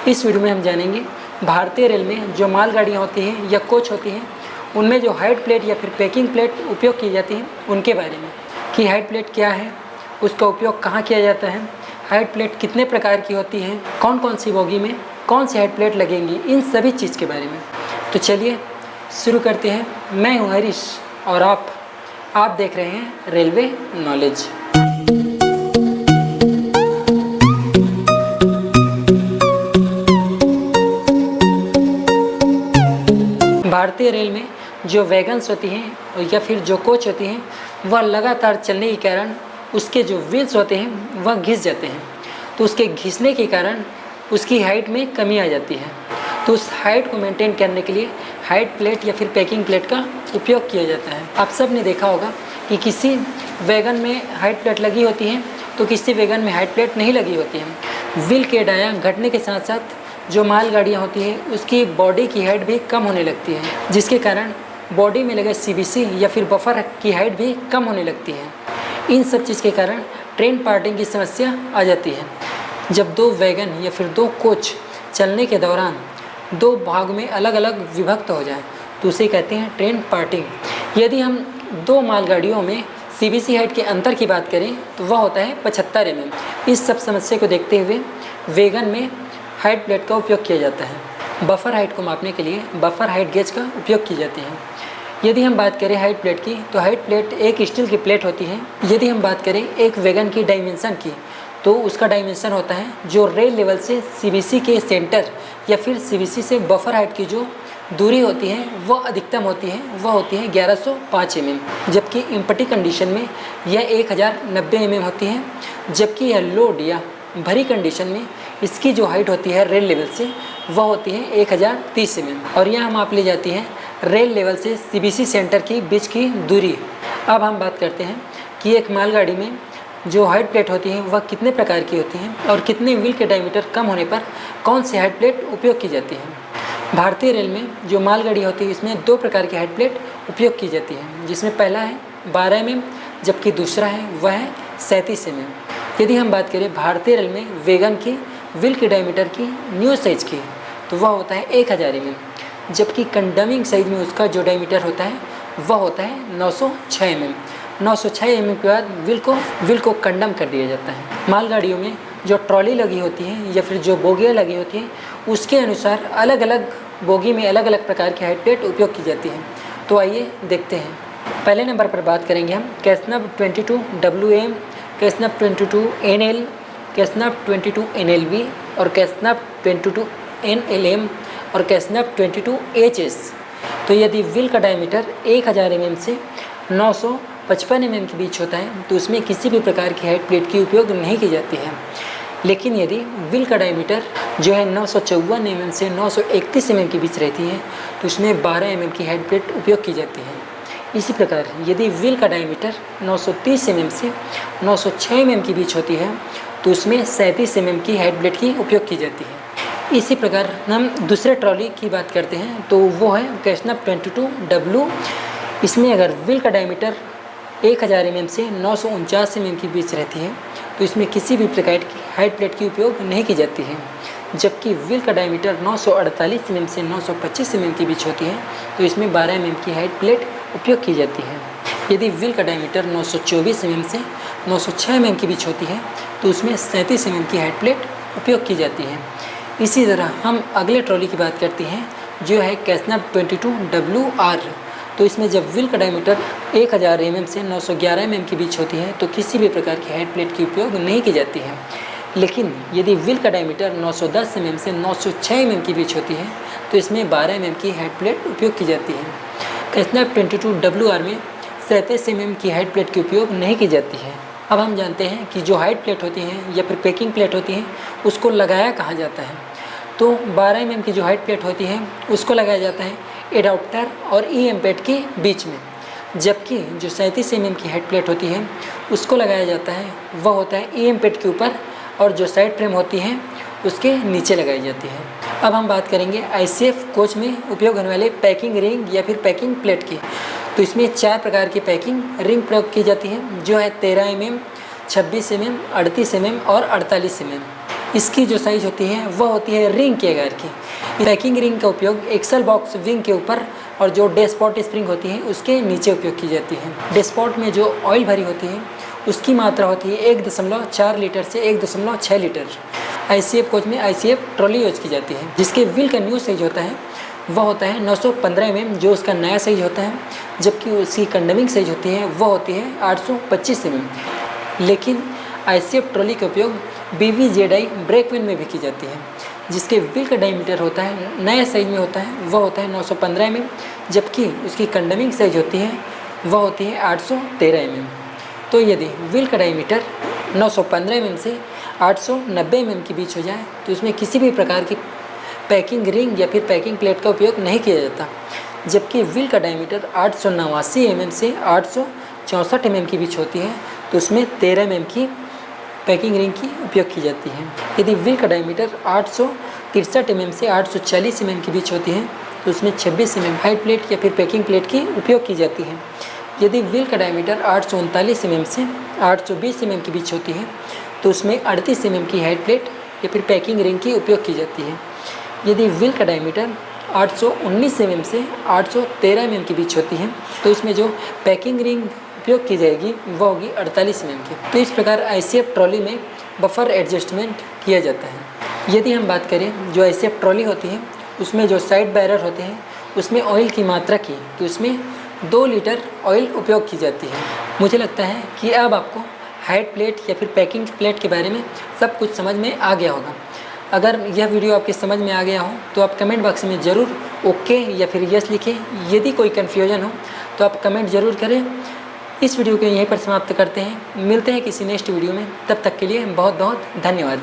इस वीडियो में हम जानेंगे भारतीय रेल में जो मालगाड़ियाँ होती हैं या कोच होती हैं उनमें जो हाइट प्लेट या फिर पैकिंग प्लेट उपयोग की जाती है उनके बारे में, कि हाइट प्लेट क्या है, उसका उपयोग कहाँ किया जाता है, हाइट प्लेट कितने प्रकार की होती है, कौन कौन सी बोगी में कौन सी हाइट प्लेट लगेंगी, इन सभी चीज़ के बारे में। तो चलिए शुरू करते हैं। मैं हूँ हरीश और आप देख रहे हैं रेलवे नॉलेज। भारतीय रेल में जो वैगन्स होती हैं या फिर जो कोच होती हैं वह लगातार चलने के कारण उसके जो व्हील्स होते हैं वह घिस जाते हैं। तो उसके घिसने के कारण उसकी हाइट में कमी आ जाती है। तो उस हाइट को मेंटेन करने के लिए हाइट प्लेट या फिर पैकिंग प्लेट का उपयोग किया जाता है। आप सब ने देखा होगा कि किसी वैगन में हाइट प्लेट लगी होती है तो किसी वैगन में हाइट प्लेट नहीं लगी होती है। व्हील के डाया घटने के साथ साथ जो मालगाड़ियाँ होती हैं उसकी बॉडी की हाइट भी कम होने लगती है, जिसके कारण बॉडी में लगे सीबीसी या फिर बफर की हाइट भी कम होने लगती है। इन सब चीज़ के कारण ट्रेन पार्टिंग की समस्या आ जाती है। जब दो वैगन या फिर दो कोच चलने के दौरान दो भाग में अलग अलग विभक्त हो जाए तो उसे कहते हैं ट्रेन पार्टिंग। यदि हम दो मालगाड़ियों में सीबीसी हाइट के अंतर की बात करें तो वह होता है 75 mm। इस सब समस्या को देखते हुए वैगन में हाइट प्लेट का उपयोग किया जाता है। बफर हाइट को मापने के लिए बफर हाइट गेज का उपयोग की जाती है। यदि हम बात करें हाइट प्लेट की तो हाइट प्लेट एक स्टील की प्लेट होती है। यदि हम बात करें एक वैगन की डायमेंशन की तो उसका डायमेंशन होता है जो रेल लेवल से सीबीसी के सेंटर या फिर सीबीसी से बफर हाइट की जो दूरी होती है वह अधिकतम होती है, वह होती है 1105 mm। जबकि इम्पटी कंडीशन में यह 1090 mm होती है। जबकि यह लोड या भरी कंडीशन में इसकी जो हाइट होती है रेल लेवल से वह होती है 1030 mm। और यह माप ली जाती है रेल लेवल से सीबीसी सेंटर की बीच की दूरी। अब हम बात करते हैं कि एक मालगाड़ी में जो हाइट प्लेट होती है वह कितने प्रकार की होती हैं और कितने व्हील के डायमीटर कम होने पर कौन सी हाइट प्लेट उपयोग की जाती है। भारतीय रेल में जो मालगाड़ी होती है इसमें दो प्रकार की हाइट प्लेट उपयोग की जाती है, जिसमें पहला है 12 mm जबकि दूसरा है वह है 37 mm। यदि हम बात करें भारतीय रेल में वैगन की व्हील के डायमीटर की न्यू साइज की तो वह होता है 1000 mm। जबकि कंडमिंग साइज में उसका जो डायमीटर होता है वह होता है 906 mm। 906 mm के बाद व्हील को कंडम कर दिया जाता है। मालगाड़ियों में जो ट्रॉली लगी होती है या फिर जो बोगियाँ लगी होती हैं उसके अनुसार अलग अलग बोगी में अलग अलग प्रकार की हाइट प्लेट उपयोग की जाती है। तो आइए देखते हैं। पहले नंबर पर बात करेंगे हम कैसनव 22 WM, कैसनव 22 NL, कैसनव 22 NLV और कैसनव 22 NLM और कैसनव 22 HS। तो यदि व्हील का डायमीटर 1000 mm से 955 mm के बीच होता है तो उसमें किसी भी प्रकार की हाइट प्लेट की उपयोग नहीं की जाती है। लेकिन यदि व्हील का डायमीटर जो है 954 mm से 931 mm के बीच रहती है तो उसमें 12 mm की हाइट प्लेट उपयोग की जाती है। इसी प्रकार यदि व्हील का डायमीटर 930 mm से 906 mm के बीच होती है तो उसमें 37 mm की हाइट प्लेट की उपयोग की जाती है। इसी प्रकार हम दूसरे ट्रॉली की बात करते हैं तो वो है कैसनव 22 W। इसमें अगर व्हील का डायमीटर 1000 mm से 949 mm के बीच रहती है तो इसमें किसी भी प्रकार की हाइट प्लेट की उपयोग नहीं की जाती है। जबकि व्हील का डायमीटर 948 mm से 925 mm के बीच होती है तो इसमें 12 mm की हाइट प्लेट उपयोग की जाती है। यदि व्हील का डायमीटर 924 mm से 906 mm के बीच होती है तो उसमें 37 mm की हाइट प्लेट उपयोग की जाती है। इसी तरह हम अगले ट्रॉली की बात करते हैं जो है कैसनव 22 WR। तो इसमें जब व्हील का डायमीटर 1000 mm से 911 mm के बीच होती है तो किसी भी प्रकार की हाइट प्लेट की उपयोग नहीं की जाती है। लेकिन यदि व्हील का डायमीटर 910 mm से 906 mm के बीच होती है तो इसमें 12 mm की हाइट प्लेट उपयोग की जाती है। कैसनव 22 WR में 37 mm की हाइट प्लेट की उपयोग नहीं की जाती है। अब हम जानते हैं कि जो हाइट प्लेट होती हैं या फिर पैकिंग प्लेट होती हैं उसको लगाया कहाँ जाता है। तो 12 mm की जो हाइट प्लेट होती है उसको लगाया जाता है एडाप्टर और EM पैड के बीच में। जबकि जो 37 mm की हाइट प्लेट होती है उसको लगाया जाता है वह होता है EM पैड के ऊपर और जो साइड फ्रेम होती है उसके नीचे लगाई जाती है। अब हम बात करेंगे ICF कोच में उपयोग होने वाले पैकिंग रिंग या फिर पैकिंग प्लेट की। तो इसमें 4 प्रकार की पैकिंग रिंग प्रयोग की जाती है जो है 13 mm, 26 mm, 38 mm और 48 mm। इसकी जो साइज़ होती है वह होती है रिंग के आकार की। पैकिंग रिंग का उपयोग एक्सल बॉक्स विंग के ऊपर और जो डैशपॉट स्प्रिंग होती है उसके नीचे उपयोग की जाती है। डैशपॉट में जो ऑयल भरी होती है उसकी मात्रा होती है 1.4 लीटर से 1.6 लीटर। ICF कोच में ICF ट्रॉली यूज की जाती है, जिसके व्हील का न्यू साइज होता है वह होता है 915 mm, जो उसका नया साइज होता है, जबकि उसकी कंडमिंग साइज होती है वह होती है 825 mm। लेकिन ICF ट्रॉली का उपयोग BVZI ब्रेक व्हील में भी की जाती है, जिसके व्हील का डायमीटर होता है नए साइज में होता है वह होता है 915 mm, जबकि उसकी कंडमिंग साइज होती है वह होती है 813 mm। तो यदि व्हील का डायमीटर 915 mm से 890 mm के बीच हो जाए तो इसमें किसी भी प्रकार की पैकिंग रिंग या फिर पैकिंग प्लेट का उपयोग नहीं किया जाता। जबकि व्हील का डायमीटर 889 mm से 864 mm के बीच होती है तो उसमें 13 mm की पैकिंग रिंग की उपयोग की जाती है। यदि व्हील का डायमीटर 863 mm से 840 mm के बीच होती है तो उसमें 26 mm हाइड प्लेट या फिर पैकिंग प्लेट की उपयोग की जाती है। यदि व्हील का डायमीटर 839 mm से 820 mm के बीच होती है तो उसमें 38 mm की हाइड प्लेट या फिर पैकिंग रिंग की उपयोग की जाती है। यदि व्हील का डायमीटर 819 mm से 813 mm के बीच होती है तो इसमें जो पैकिंग रिंग उपयोग की जाएगी वह होगी 48 mm की। तो इस प्रकार ICF ट्रॉली में बफर एडजस्टमेंट किया जाता है। यदि हम बात करें जो ICF ट्रॉली होती है उसमें जो साइड बैरर होते हैं उसमें ऑयल की मात्रा की तो उसमें 2 लीटर ऑयल उपयोग की जाती है। मुझे लगता है कि अब आपको हाइड प्लेट या फिर पैकिंग प्लेट के बारे में सब कुछ समझ में आ गया होगा। अगर यह वीडियो आपके समझ में आ गया हो तो आप कमेंट बॉक्स में ज़रूर ओके या फिर यस लिखें। यदि कोई कन्फ्यूजन हो तो आप कमेंट ज़रूर करें। इस वीडियो को यहीं पर समाप्त करते हैं, मिलते हैं किसी नेक्स्ट वीडियो में। तब तक के लिए बहुत बहुत धन्यवाद।